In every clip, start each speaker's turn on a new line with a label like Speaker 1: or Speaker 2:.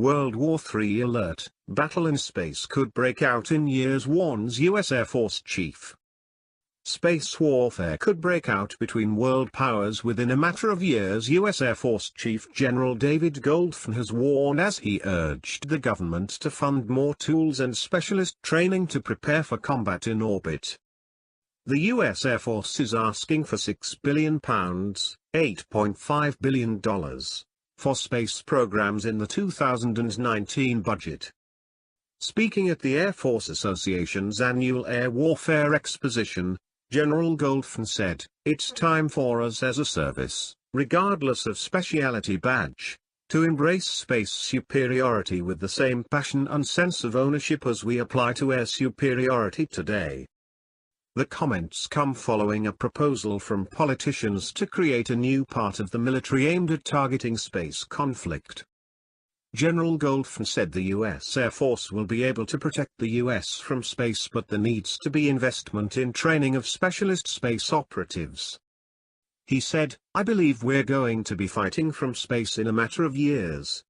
Speaker 1: World War III alert, battle in space could break out in years, warns U.S. Air Force chief. Space warfare could break out between world powers within a matter of years, U.S. Air Force Chief General David Goldfein has warned as he urged the government to fund more tools and specialist training to prepare for combat in orbit. The U.S. Air Force is asking for £6 billion, $8.5 billion, for space programs in the 2019 budget. Speaking at the Air Force Association's annual Air Warfare Exposition, General Goldfein said, "It's time for us as a service, regardless of speciality badge, to embrace space superiority with the same passion and sense of ownership as we apply to air superiority today." The comments come following a proposal from politicians to create a new part of the military aimed at targeting space conflict. General Goldfein said the U.S. Air Force will be able to protect the U.S. from space, but there needs to be investment in training of specialist space operatives. He said, "I believe we're going to be fighting from space in a matter of years.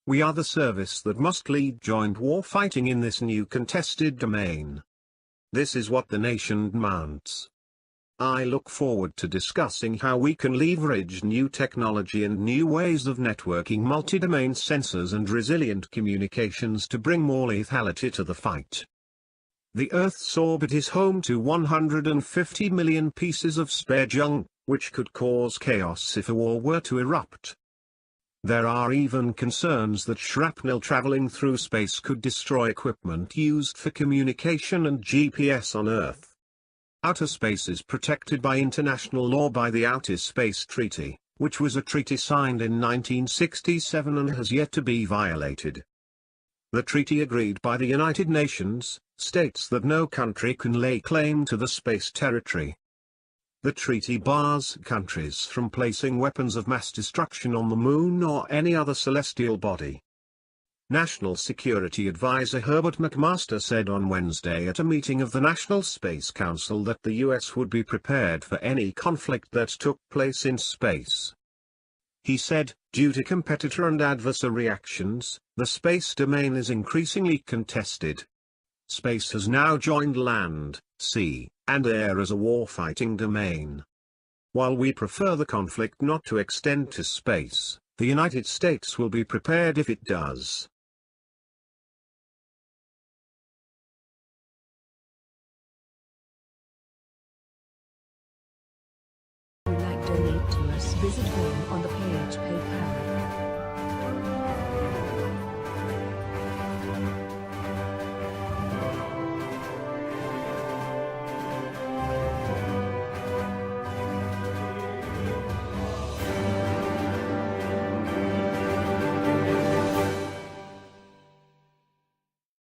Speaker 1: We are the service that must lead joint war fighting in this new contested domain. This is what the nation demands. I look forward to discussing how we can leverage new technology and new ways of networking multi-domain sensors and resilient communications to bring more lethality to the fight." The Earth's orbit is home to 150 million pieces of spare junk, which could cause chaos if a war were to erupt. There are even concerns that shrapnel traveling through space could destroy equipment used for communication and GPS on Earth. Outer space is protected by international law by the Outer Space Treaty, which was a treaty signed in 1967 and has yet to be violated. The treaty, agreed by the United Nations, states that no country can lay claim to the space territory. The treaty bars countries from placing weapons of mass destruction on the Moon or any other celestial body. National Security Advisor Herbert McMaster said on Wednesday at a meeting of the National Space Council that the U.S. would be prepared for any conflict that took place in space. He said, "Due to competitor and adversary actions, the space domain is increasingly contested. Space has now joined land, sea, and air as a warfighting domain. While we prefer the conflict not to extend to space, the United States will be prepared if it does."
Speaker 2: If you would like to donate to us, visit home on the page PayPal.